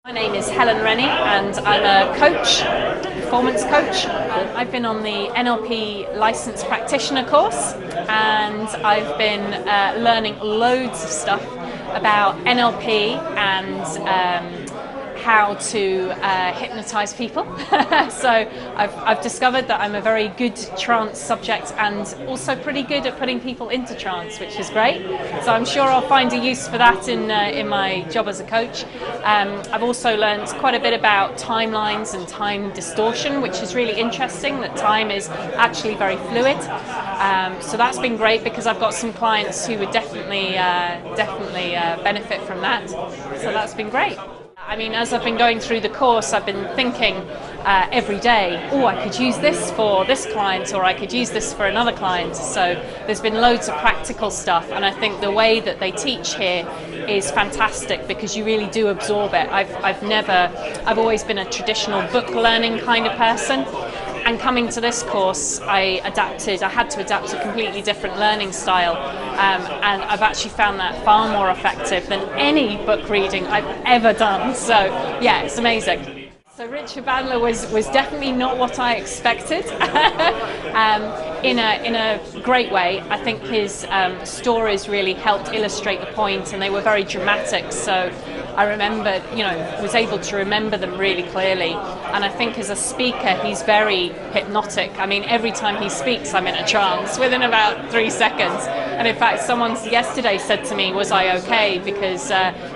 My name is Helen Rennie and I'm a coach, performance coach. I've been on the NLP licensed practitioner course and I've been learning loads of stuff about NLP and how to hypnotize people. So I've discovered that I'm a very good trance subject and also pretty good at putting people into trance, which is great. So I'm sure I'll find a use for that in my job as a coach. I've also learned quite a bit about timelines and time distortion, which is really interesting, that time is actually very fluid. So that's been great because I've got some clients who would definitely benefit from that. So that's been great. I mean, as I've been going through the course, I've been thinking every day, oh, I could use this for this client, or I could use this for another client. So there's been loads of practical stuff, and I think the way that they teach here is fantastic because you really do absorb it. I've always been a traditional book learning kind of person. And coming to this course, I had to adapt a completely different learning style, and I've actually found that far more effective than any book reading I've ever done. So yeah, it's amazing. So Richard Bandler was definitely not what I expected, in a great way. I think his stories really helped illustrate the point, and they were very dramatic. So I remember, was able to remember them really clearly. And I think as a speaker, he's very hypnotic. I mean, every time he speaks, I'm in a trance within about 3 seconds. And in fact, someone yesterday said to me, was I okay? Because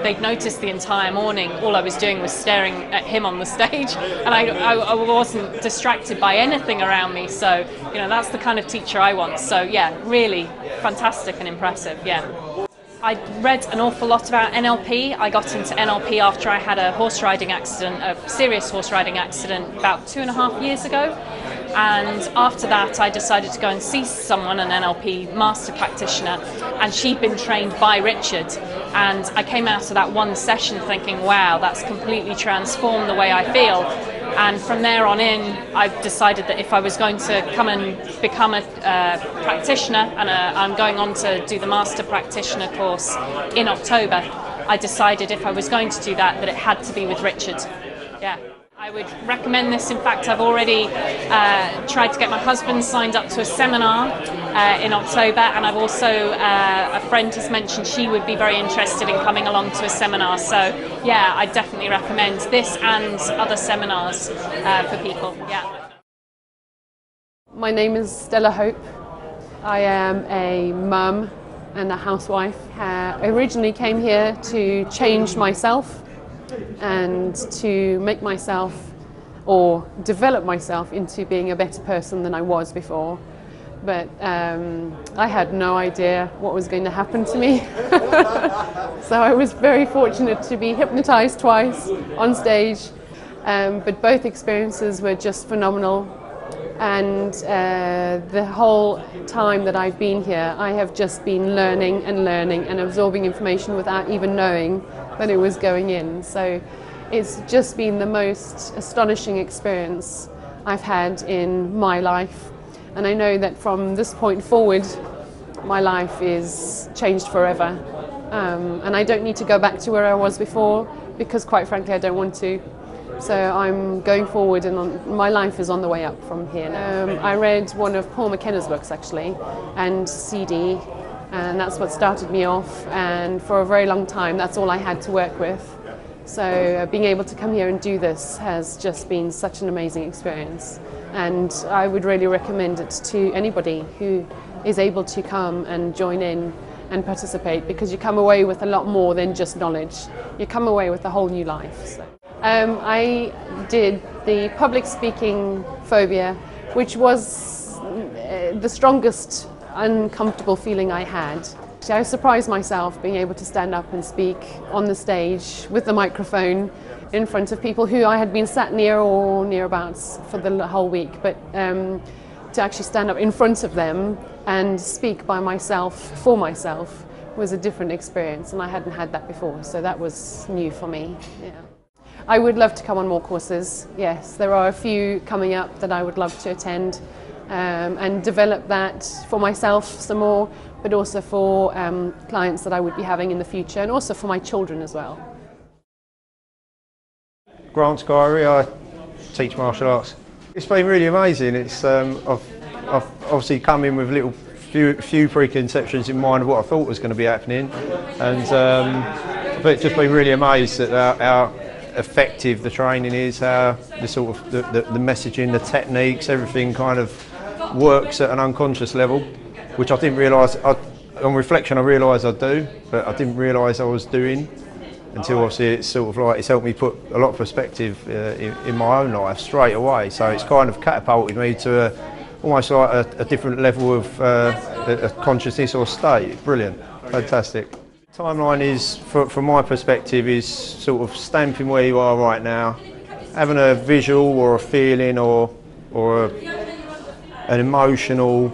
they'd noticed the entire morning, all I was doing was staring at him on the stage. And I wasn't distracted by anything around me. So, that's the kind of teacher I want. So yeah, really fantastic and impressive, yeah. I read an awful lot about NLP. I got into NLP after I had a horse riding accident, a serious horse riding accident, about 2.5 years ago. And after that, I decided to go and see someone, an NLP master practitioner, and she'd been trained by Richard. And I came out of that one session thinking, wow, that's completely transformed the way I feel. And from there on in, I decided that if I was going to come and become a practitioner, and I'm going on to do the Master Practitioner course in October, I decided if I was going to do that, that it had to be with Richard. Yeah. I would recommend this. In fact, I've already tried to get my husband signed up to a seminar in October, and I've also, a friend has mentioned she would be very interested in coming along to a seminar. So yeah, I definitely recommend this and other seminars for people. Yeah. My name is Stella Hope. I am a mum and a housewife. I originally came here to change myself and to make myself, or develop myself into being a better person than I was before. But I had no idea what was going to happen to me. So I was very fortunate to be hypnotized twice on stage, but both experiences were just phenomenal. And the whole time that I've been here, I have just been learning and absorbing information without even knowing that it was going in. So it's just been the most astonishing experience I've had in my life. And I know that from this point forward, my life is changed forever. And I don't need to go back to where I was before, because quite frankly, I don't want to. So I'm going forward, and my life is on the way up from here now. I read one of Paul McKenna's books actually, and CD, and that's what started me off, and for a very long time that's all I had to work with. So being able to come here and do this has just been such an amazing experience, and I would really recommend it to anybody who is able to come and join in and participate, because you come away with a lot more than just knowledge. You come away with a whole new life. So. I did the public speaking phobia, which was the strongest uncomfortable feeling I had. I surprised myself being able to stand up and speak on the stage with the microphone in front of people who I had been sat near or nearabouts for the whole week, but to actually stand up in front of them and speak by myself, for myself, was a different experience, and I hadn't had that before, so that was new for me. Yeah. I would love to come on more courses, yes. There are a few coming up that I would love to attend and develop that for myself some more, but also for clients that I would be having in the future, and also for my children as well. Grant's Diary. I teach martial arts. It's been really amazing. I've obviously come in with few preconceptions in mind of what I thought was going to be happening, and but just been really amazed at how effective the training is, how the messaging, the techniques, everything kind of works at an unconscious level, which I didn't realise. On reflection, I realise I do, but I didn't realise I was doing until obviously it's it's helped me put a lot of perspective in my own life straight away. So it's kind of catapulted me to almost like a different level of a consciousness or state. Brilliant, fantastic. Timeline is, from my perspective, is sort of stamping where you are right now, having a visual or a feeling or an emotional,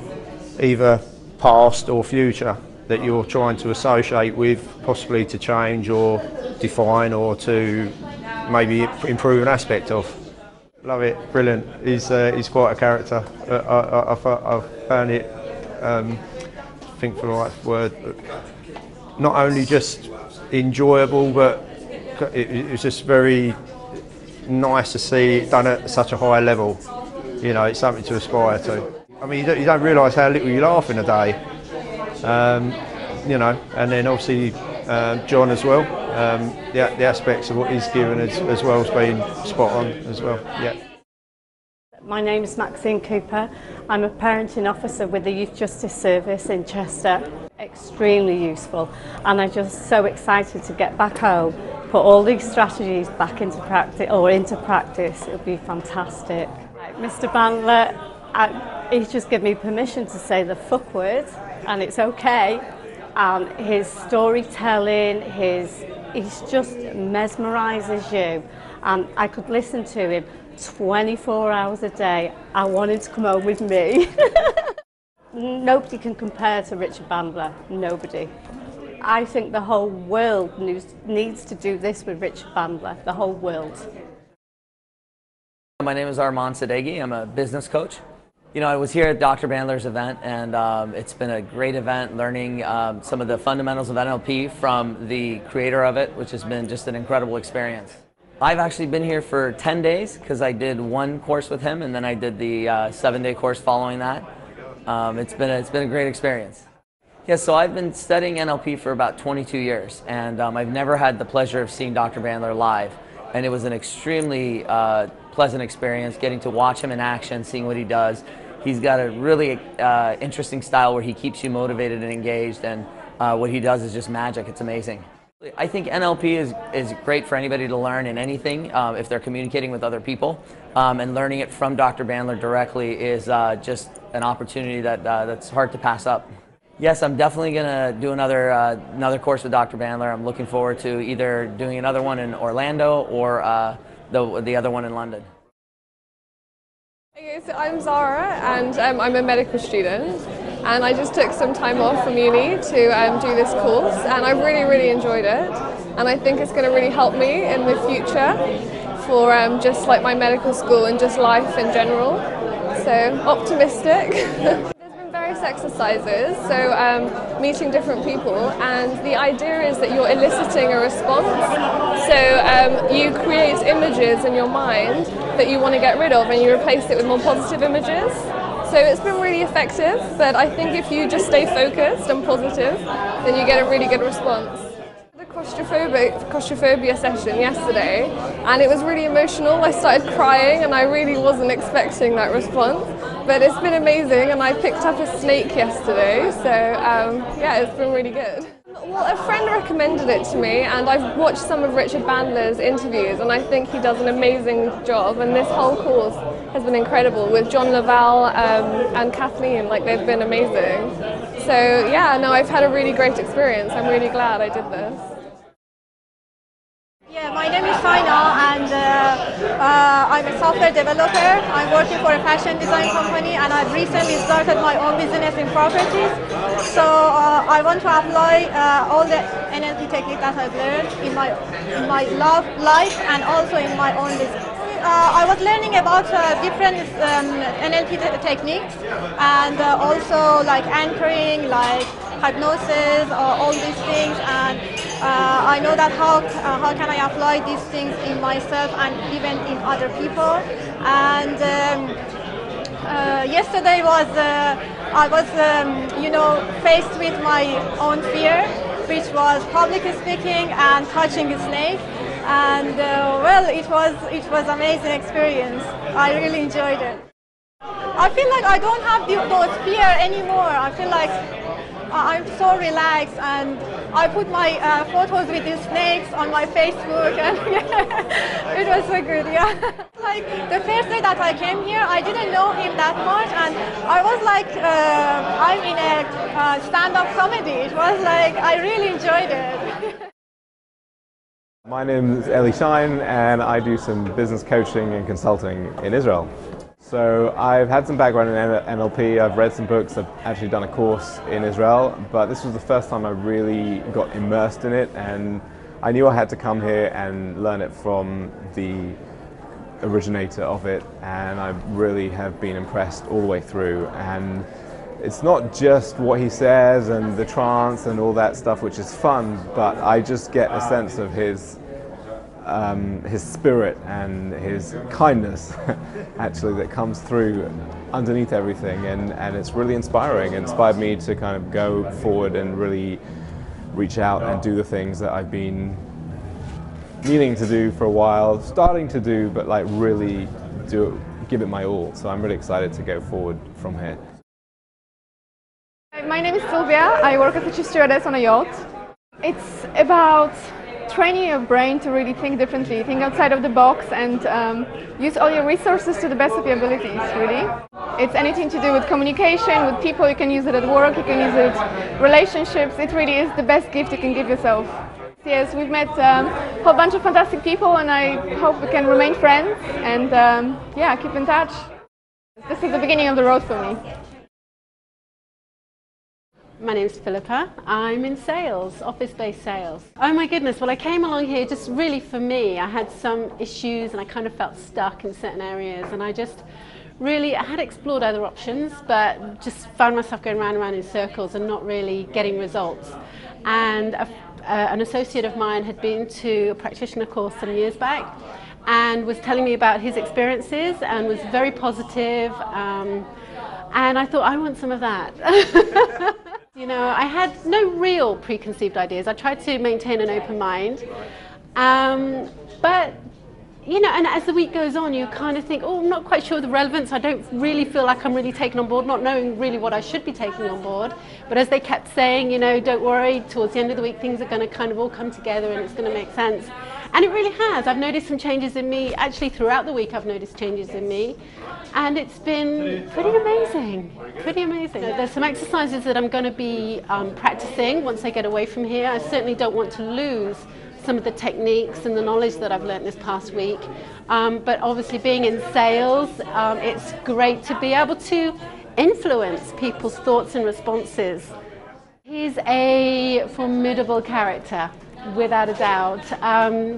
either past or future, that you're trying to associate with, possibly to change or define or to maybe improve an aspect of. Love it, brilliant. He's quite a character. I found it, I think for the right word, not only just enjoyable, but it was just very nice to see it done at such a high level. You know, it's something to aspire to. I mean, you don't realise how little you laugh in a day, you know, and then obviously John as well, the aspects of what he's given as well has been spot on as well, yeah. My name is Maxine Cooper. I'm a parenting officer with the Youth Justice Service in Chester. Extremely useful, and I'm just so excited to get back home, put all these strategies back into practice. It'll be fantastic. Mr. Bandler, he's just given me permission to say the fuck word, and it's okay. And his storytelling, he just mesmerises you, and I could listen to him 24 hours a day. I want him to come home with me. Nobody can compare to Richard Bandler, nobody. I think the whole world needs to do this with Richard Bandler, the whole world. My name is Armand Sadeghi. I'm a business coach. You know, I was here at Dr. Bandler's event, and it's been a great event, learning some of the fundamentals of NLP from the creator of it, which has been just an incredible experience. I've actually been here for 10 days because I did one course with him, and then I did the 7-day course following that. It's been a great experience. Yeah, so I've been studying NLP for about 22 years, and I've never had the pleasure of seeing Dr. Bandler live, and it was an extremely pleasant experience getting to watch him in action, seeing what he does. He's got a really interesting style where he keeps you motivated and engaged, and what he does is just magic. It's amazing. I think NLP is great for anybody to learn in anything if they're communicating with other people, and learning it from Dr. Bandler directly is just an opportunity that's hard to pass up. Yes, I'm definitely going to do another course with Dr. Bandler. I'm looking forward to either doing another one in Orlando or the other one in London. Okay, so I'm Zara, and I'm a medical student, and I just took some time off from uni to do this course, and I've really enjoyed it, and I think it's going to really help me in the future for just like my medical school and just life in general. So optimistic. There's been various exercises, so meeting different people, and the idea is that you're eliciting a response. So you create images in your mind that you want to get rid of, and you replace it with more positive images. So it's been really effective, but I think if you just stay focused and positive, then you get a really good response. The claustrophobia session yesterday, and it was really emotional. I started crying, and I really wasn't expecting that response, but it's been amazing, and I picked up a snake yesterday, so yeah, it's been really good. Well, a friend recommended it to me, and I've watched some of Richard Bandler's interviews, and I think he does an amazing job, and this whole course has been incredible with John Laval and Kathleen. Like, they've been amazing. So yeah, no, I've had a really great experience. I'm really glad I did this. Yeah, my name is Shaina, and I'm a software developer. I'm working for a fashion design company, and I've recently started my own business in properties. So I want to apply all the NLP techniques that I've learned in my life and also in my own business. I was learning about different NLP techniques, and also like anchoring, like hypnosis, all these things, and I know that how can I apply these things in myself and even in other people. And yesterday I was faced with my own fear, which was public speaking and touching a snake. And well, it was amazing experience. I really enjoyed it. I feel like I don't have those fear anymore. I feel like I'm so relaxed, and I put my photos with these snakes on my Facebook, and it was so good, yeah. Like the first day that I came here, I didn't know him that much, and I was like, I'm in a stand-up comedy. It was like, I really enjoyed it. My name is Eli Shine, and I do some business coaching and consulting in Israel. So I've had some background in NLP, I've read some books, I've actually done a course in Israel, but this was the first time I really got immersed in it, and I knew I had to come here and learn it from the originator of it, and I really have been impressed all the way through. And it's not just what he says and the trance and all that stuff, which is fun, but I just get a sense of his spirit and his kindness actually that comes through underneath everything, and it's really inspiring. It inspired me to kind of go forward and really reach out and do the things that I've been meaning to do for a while, starting to do, but like really give it my all. So I'm really excited to go forward from here. My name is Sylvia. I work as a chief stewardess on a yacht. It's about training your brain to really think differently, think outside of the box, and use all your resources to the best of your abilities, really. It's anything to do with communication, with people. You can use it at work, you can use it relationships. It really is the best gift you can give yourself. Yes, we've met a whole bunch of fantastic people, and I hope we can remain friends and yeah, keep in touch. This is the beginning of the road for me. My name's Philippa. I'm in sales, office-based sales. Oh my goodness, well I came along here just really for me. I had some issues and I kind of felt stuck in certain areas, and I had explored other options, but just found myself going round and round in circles and not really getting results. And an associate of mine had been to a practitioner course some years back and was telling me about his experiences and was very positive, and I thought, I want some of that. You know, I had no real preconceived ideas. I tried to maintain an open mind, but you know, and as the week goes on, you kind of think, oh, I'm not quite sure of the relevance. I don't really feel like I'm really taken on board, not knowing really what I should be taking on board. But as they kept saying, you know, don't worry, towards the end of the week, things are going to kind of all come together and it's going to make sense. And it really has. I've noticed some changes in me. Actually, throughout the week, I've noticed changes in me. And it's been pretty amazing, pretty amazing. There's some exercises that I'm going to be practicing once I get away from here. I certainly don't want to lose some of the techniques and the knowledge that I've learnt this past week. But obviously being in sales, it's great to be able to influence people's thoughts and responses. He's a formidable character, without a doubt.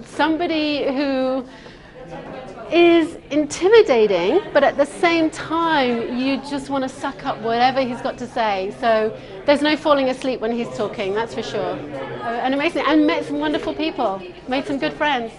Somebody who is intimidating, but at the same time you just want to suck up whatever he's got to say. So there's no falling asleep when he's talking, that's for sure. And amazing, and met some wonderful people, made some good friends.